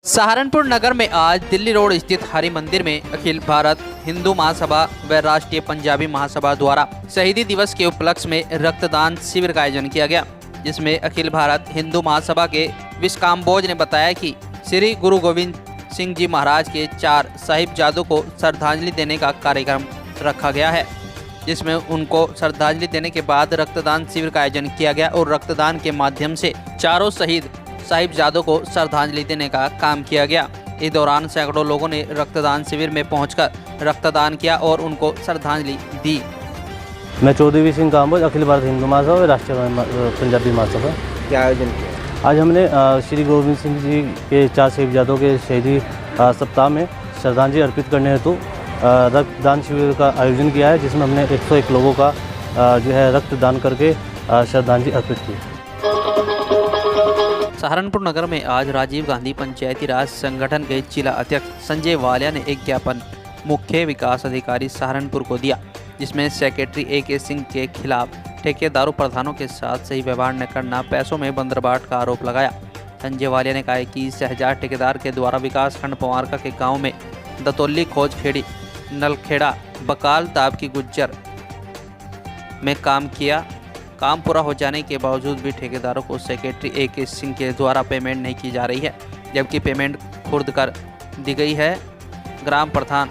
सहारनपुर नगर में आज दिल्ली रोड स्थित हरि मंदिर में अखिल भारत हिंदू महासभा व राष्ट्रीय पंजाबी महासभा द्वारा शहीदी दिवस के उपलक्ष्य में रक्तदान शिविर का आयोजन किया गया, जिसमें अखिल भारत हिंदू महासभा के विश्वकाम्बोज ने बताया कि श्री गुरु गोविंद सिंह जी महाराज के 4 साहिबजादों को श्रद्धांजलि देने का कार्यक्रम रखा गया है, जिसमें उनको श्रद्धांजलि देने के बाद रक्तदान शिविर का आयोजन किया गया और रक्तदान के माध्यम से चारों शहीद साहिबजादों को श्रद्धांजलि देने का काम किया गया। इस दौरान सैकड़ों लोगों ने रक्तदान शिविर में पहुंचकर रक्तदान किया और उनको श्रद्धांजलि दी। मैं चौधरी विश्वकाम्बोज अखिल भारत हिंदू महासभा और राष्ट्रीय पंजाबी महासभा। क्या आयोजन किया? आज हमने श्री गोविंद सिंह जी के 4 साहिबजादों के शहीदी सप्ताह में श्रद्धांजलि अर्पित करने हेतु रक्तदान शिविर का आयोजन किया है, जिसमें हमने 101 लोगों का जो है रक्तदान करके श्रद्धांजलि अर्पित की। सहारनपुर नगर में आज राजीव गांधी पंचायती राज संगठन के जिला अध्यक्ष संजय वालिया ने एक ज्ञापन मुख्य विकास अधिकारी सहारनपुर को दिया, जिसमें सेक्रेटरी AK सिंह के खिलाफ ठेकेदारों प्रधानों के साथ सही व्यवहार न करना, पैसों में बंदरबाट का आरोप लगाया। संजय वालिया ने कहा कि शहजाद ठेकेदार के द्वारा विकास खंड पवारका के गाँव में दतौली खोज खेड़ी नलखेड़ा बकाल ताब की गुज्जर में काम पूरा हो जाने के बावजूद भी ठेकेदारों को सेक्रेटरी AK सिंह के द्वारा पेमेंट नहीं की जा रही है, जबकि पेमेंट खुर्द कर दी गई है। ग्राम प्रधान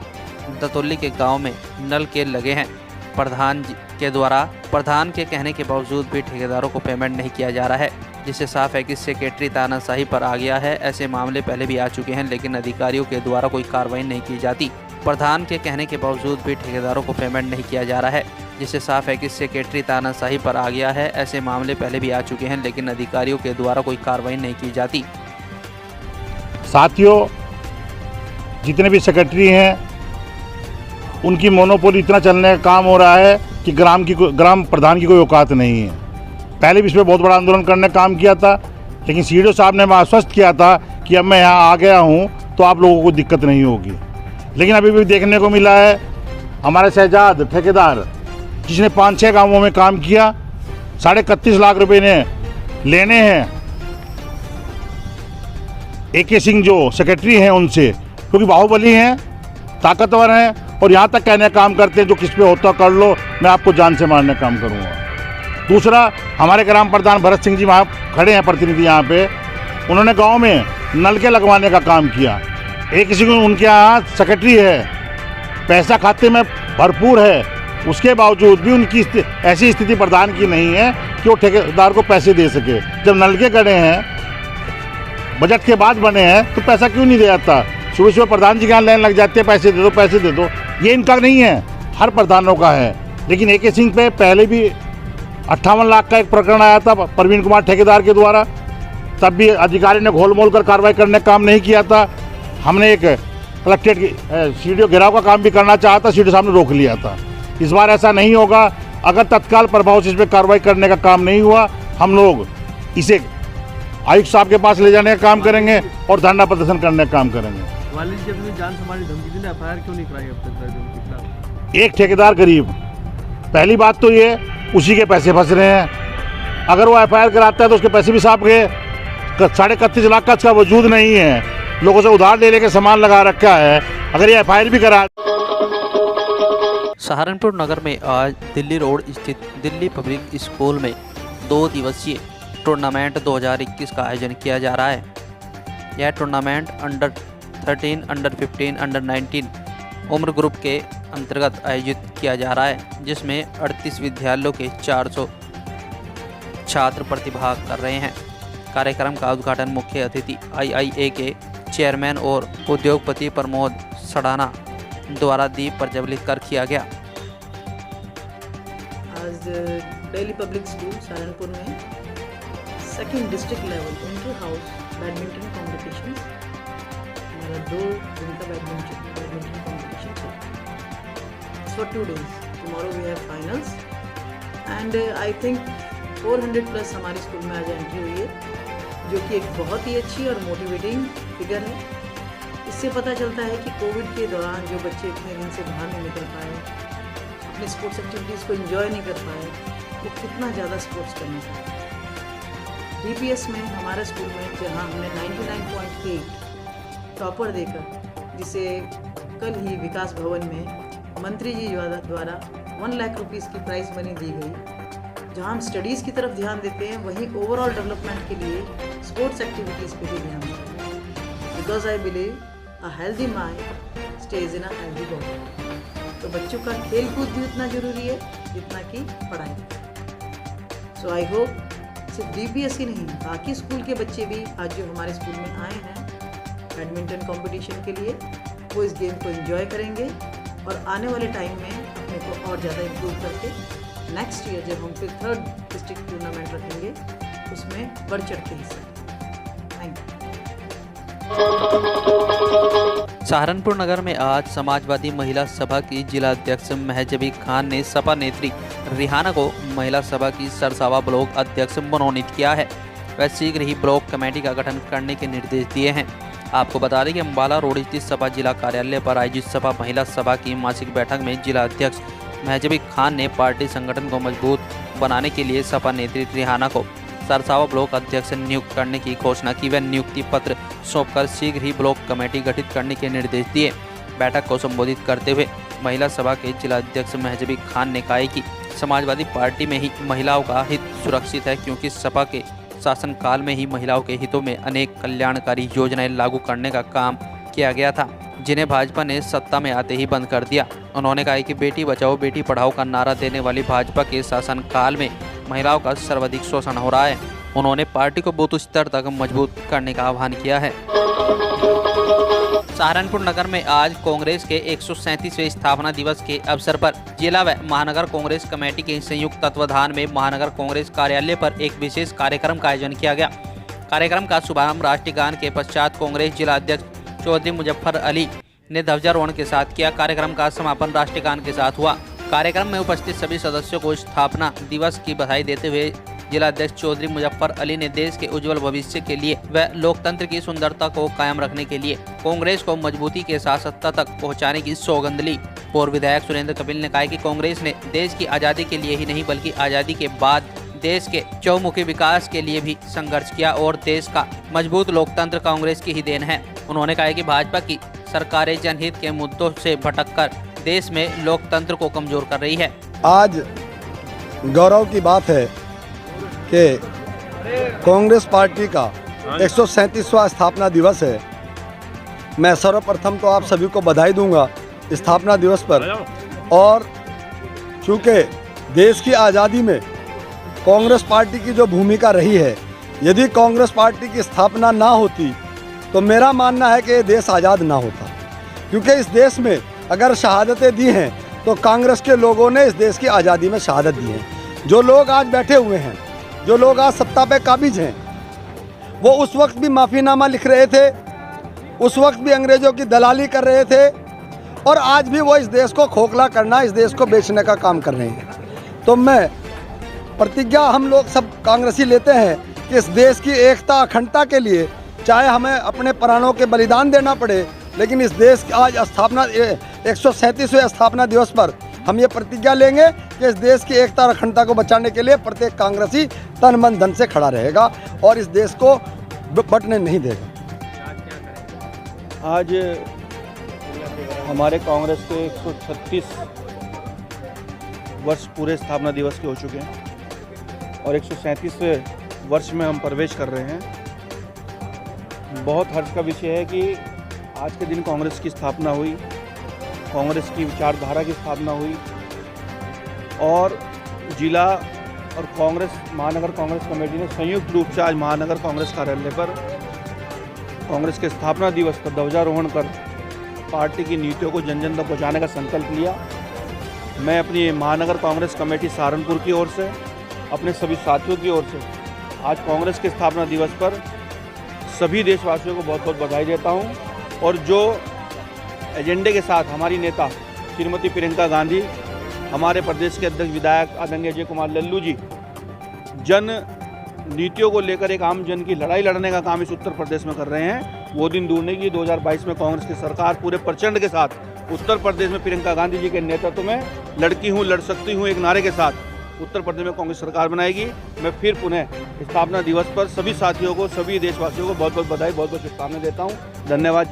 दतौली के गांव में नल के लगे हैं, प्रधान के कहने के बावजूद भी ठेकेदारों को पेमेंट नहीं किया जा रहा है, जिससे साफ है कि सेक्रेटरी तानाशाही पर आ गया है। ऐसे मामले पहले भी आ चुके हैं, लेकिन अधिकारियों के द्वारा कोई कार्रवाई नहीं की जाती। प्रधान के कहने के बावजूद भी ठेकेदारों को पेमेंट नहीं किया जा रहा है, जिससे साफ है कि सेक्रेटरी तानाशाही पर आ गया है। ऐसे मामले पहले भी आ चुके हैं, लेकिन अधिकारियों के द्वारा कोई कार्रवाई नहीं की जाती। साथियों, जितने भी सेक्रेटरी हैं उनकी मोनोपोली इतना चलने का काम हो रहा है कि ग्राम प्रधान की कोई औकात नहीं है। पहले भी इस पर बहुत बड़ा आंदोलन करने का काम किया था, लेकिन CDO साहब ने आश्वस्त किया था कि अब मैं यहाँ आ गया हूँ तो आप लोगों को दिक्कत नहीं होगी। लेकिन अभी भी देखने को मिला है हमारे शहजाद ठेकेदार, जिसने 5-6 गांवों में काम किया, 31.5 लाख रुपए ने लेने हैं AK सिंह जो सेक्रेटरी हैं उनसे, क्योंकि बाहुबली हैं, ताकतवर हैं और यहाँ तक कहने का काम करते हैं जो किस पे होता कर लो, मैं आपको जान से मारने का काम करूँगा। दूसरा, हमारे ग्राम प्रधान भरत सिंह जी वहाँ खड़े हैं प्रतिनिधि यहाँ पे, उन्होंने गाँव में नलके लगवाने का काम किया। AK सिंह उनके यहाँ सेक्रेटरी है, पैसा खाते में भरपूर है, उसके बावजूद भी उनकी ऐसी स्थिति प्रधान की नहीं है कि वो ठेकेदार को पैसे दे सके। जब नलके गड़े हैं, बजट के बाद बने हैं, तो पैसा क्यों नहीं दे जाता? सुबह सुबह प्रधान जी के यहाँ लाइन लग जाते हैं, पैसे दे दो पैसे दे दो। ये इनका नहीं है, हर प्रधानों का है। लेकिन AK सिंह पे पहले भी 58 लाख का एक प्रकरण आया था प्रवीण कुमार ठेकेदार के द्वारा, तब भी अधिकारी ने घोल मोल कर कार्रवाई करने का काम नहीं किया था। हमने एक कलेक्ट्रेट की CDO घेराव का काम भी करना चाहा था, CDO साहब ने रोक लिया था। इस बार ऐसा नहीं होगा। अगर तत्काल प्रभाव से इस पर कार्रवाई करने का काम नहीं हुआ, हम लोग इसे आयुक्त साहब के पास ले जाने का काम करेंगे और धरना प्रदर्शन करने का काम करेंगे। जान से हमारी धमकी दी, FIR क्यों नहीं कराई अब तक? एक ठेकेदार गरीब, पहली बात तो ये उसी के पैसे फंस रहे हैं। अगर वो FIR कराता है तो उसके पैसे भी साफ गए। 31.5 लाख का उसका वजूद नहीं है, लोगों से उधार ले लेके सामान लगा रखा है। अगर ये FIR भी करा। सहारनपुर नगर में आज दिल्ली रोड स्थित दिल्ली पब्लिक स्कूल में 2 दिवसीय टूर्नामेंट 2021 का आयोजन किया जा रहा है। यह टूर्नामेंट अंडर 13, अंडर 15, अंडर 19 उम्र ग्रुप के अंतर्गत आयोजित किया जा रहा है, जिसमें 38 विद्यालयों के 400 छात्र प्रतिभाग कर रहे हैं। कार्यक्रम का उद्घाटन मुख्य अतिथि IIA के चेयरमैन और उद्योगपति प्रमोद सड़ाना द्वारा दीप प्रज्वलित कर किया गया। आज दिल्ली पब्लिक स्कूल सहारनपुर में 2nd district level inter house badminton competition, हमारा 2 दिन का बैडमिंटन कॉम्पिटिशन है for 2 days। Tomorrow we have finals and I think 400+ हमारे स्कूल में आज एंट्री हुई है, जो कि एक बहुत ही अच्छी और मोटिवेटिंग फिगर है। इससे पता चलता है कि कोविड के दौरान जो बच्चे इतने दिन से बाहर नहीं निकल पाए, अपने स्पोर्ट्स एक्टिविटीज़ को एंजॉय नहीं कर पाए, वो कितना ज़्यादा स्पोर्ट्स करना चाहते हैं। DPS में हमारे स्कूल में जहाँ हमने 99.8 टॉपर देकर, जिसे कल ही विकास भवन में मंत्री जी द्वारा 1 लाख रुपीज़ की प्राइज मनी दी गई। जहां हम स्टडीज़ की तरफ ध्यान देते हैं, वहीं ओवरऑल डेवलपमेंट के लिए स्पोर्ट्स एक्टिविटीज़ पे भी ध्यान देते हैं। Because I believe a healthy mind stage in a healthy body. तो बच्चों का खेल कूद भी उतना ज़रूरी है जितना कि पढ़ाई। सो आई होप सिर्फ DPSC नहीं, बाकी स्कूल के बच्चे भी आज जो हमारे स्कूल में आए हैं बैडमिंटन कंपटीशन के लिए, वो इस गेम को एंजॉय करेंगे और आने वाले टाइम में अपने को और ज़्यादा इम्प्रूव करके नेक्स्ट ईयर जब हम फिर 3rd डिस्ट्रिक्ट टूर्नामेंट रखेंगे उसमें बढ़ चढ़ के हिस्सा। Thank you. सहारनपुर नगर में आज समाजवादी महिला सभा की जिला अध्यक्ष महजबी खान ने सपा नेत्री रिहाना को महिला सभा की सरसावा ब्लॉक अध्यक्ष मनोनीत किया है। वह शीघ्र ही ब्लॉक कमेटी का गठन करने के निर्देश दिए हैं। आपको बता दें कि अम्बाला रोड स्थित सपा जिला कार्यालय पर आयोजित सपा महिला सभा की मासिक बैठक में जिला अध्यक्ष महजबी खान ने पार्टी संगठन को मजबूत बनाने के लिए सपा नेत्री रिहाना को सरसावा ब्लॉक अध्यक्ष नियुक्त करने की घोषणा की। वह नियुक्ति पत्र सौंपकर शीघ्र ही ब्लॉक कमेटी गठित करने के निर्देश दिए। बैठक को संबोधित करते हुए महिला सभा के जिला अध्यक्ष महजबी खान ने कहा कि समाजवादी पार्टी में ही महिलाओं का हित सुरक्षित है, क्योंकि सपा के शासनकाल में ही महिलाओं के हितों में अनेक कल्याणकारी योजनाएं लागू करने का काम किया गया था, जिन्हें भाजपा ने सत्ता में आते ही बंद कर दिया। उन्होंने कहा कि बेटी बचाओ बेटी पढ़ाओ का नारा देने वाली भाजपा के शासनकाल में महिलाओं का सर्वाधिक शोषण हो रहा है। उन्होंने पार्टी को बूथ स्तर तक मजबूत करने का आह्वान किया है। सहारनपुर नगर में आज कांग्रेस के 137वें स्थापना दिवस के अवसर पर जिला व महानगर कांग्रेस कमेटी के संयुक्त तत्वाधान में महानगर कांग्रेस कार्यालय पर एक विशेष कार्यक्रम का आयोजन किया गया। कार्यक्रम का शुभारंभ राष्ट्रीय गान के पश्चात कांग्रेस जिला अध्यक्ष चौधरी मुजफ्फर अली ने ध्वजारोहण के साथ किया। कार्यक्रम का समापन राष्ट्रीय गान के साथ हुआ। कार्यक्रम में उपस्थित सभी सदस्यों को स्थापना दिवस की बधाई देते हुए जिला अध्यक्ष चौधरी मुजफ्फर अली ने देश के उज्जवल भविष्य के लिए व लोकतंत्र की सुंदरता को कायम रखने के लिए कांग्रेस को मजबूती के साथ सत्ता तक पहुंचाने की सौगंध ली। पूर्व विधायक सुरेंद्र कपिल ने कहा कि कांग्रेस ने देश की आज़ादी के लिए ही नहीं बल्कि आज़ादी के बाद देश के चौमुखी विकास के लिए भी संघर्ष किया और देश का मजबूत लोकतंत्र कांग्रेस की ही देन है। उन्होंने कहा कि भाजपा की सरकारें जनहित के मुद्दों से भटककर देश में लोकतंत्र को कमजोर कर रही है। आज गौरव की बात है कि कांग्रेस पार्टी का 137वां स्थापना दिवस है। मैं सर्वप्रथम तो आप सभी को बधाई दूंगा स्थापना दिवस पर। और चूँकि देश की आज़ादी में कांग्रेस पार्टी की जो भूमिका रही है, यदि कांग्रेस पार्टी की स्थापना ना होती तो मेरा मानना है कि ये देश आज़ाद ना होता। क्योंकि इस देश में अगर शहादतें दी हैं तो कांग्रेस के लोगों ने इस देश की आज़ादी में शहादत दी है। जो लोग आज बैठे हुए हैं, जो लोग आज सत्ता पे काबिज हैं, वो उस वक्त भी माफ़ीनामा लिख रहे थे, उस वक्त भी अंग्रेज़ों की दलाली कर रहे थे और आज भी वो इस देश को खोखला करना, इस देश को बेचने का काम कर रहे हैं। तो मैं प्रतिज्ञा हम लोग सब कांग्रेसी लेते हैं कि इस देश की एकता अखंडता के लिए चाहे हमें अपने प्राणों के बलिदान देना पड़े, लेकिन इस देश की आज स्थापना 137वें स्थापना दिवस पर हम ये प्रतिज्ञा लेंगे कि इस देश की एकता और अखंडता को बचाने के लिए प्रत्येक कांग्रेसी तन मन धन से खड़ा रहेगा और इस देश को बंटने नहीं देगा। आज हमारे कांग्रेस के 136 वर्ष पूरे स्थापना दिवस के हो चुके हैं और 137वें वर्ष में हम प्रवेश कर रहे हैं। बहुत हर्ष का विषय है कि आज के दिन कांग्रेस की स्थापना हुई, कांग्रेस की विचारधारा की स्थापना हुई और जिला और कांग्रेस महानगर कांग्रेस कमेटी ने संयुक्त रूप से आज महानगर कांग्रेस कार्यालय पर कांग्रेस के स्थापना दिवस पर ध्वजारोहण कर पार्टी की नीतियों को जन जन तक पहुँचाने का संकल्प लिया। मैं अपनी महानगर कांग्रेस कमेटी सहारनपुर की ओर से, अपने सभी साथियों की ओर से आज कांग्रेस के स्थापना दिवस पर सभी देशवासियों को बहुत बहुत बधाई देता हूं। और जो एजेंडे के साथ हमारी नेता श्रीमती प्रियंका गांधी, हमारे प्रदेश के अध्यक्ष विधायक आदरणीय अजय कुमार लल्लू जी जन नीतियों को लेकर एक आम जन की लड़ाई लड़ने का काम इस उत्तर प्रदेश में कर रहे हैं, वो दिन दूर नहीं कि 2022 में कांग्रेस की सरकार पूरे प्रचंड के साथ उत्तर प्रदेश में प्रियंका गांधी जी के नेतृत्व में लड़की हूँ लड़ सकती हूँ एक नारे के साथ उत्तर प्रदेश में कांग्रेस सरकार बनाएगी। मैं फिर पुनः स्थापना दिवस पर सभी साथियों को, सभी देशवासियों को बहुत बहुत बधाई, बहुत बहुत शुभकामनाएं देता हूँ। धन्यवाद।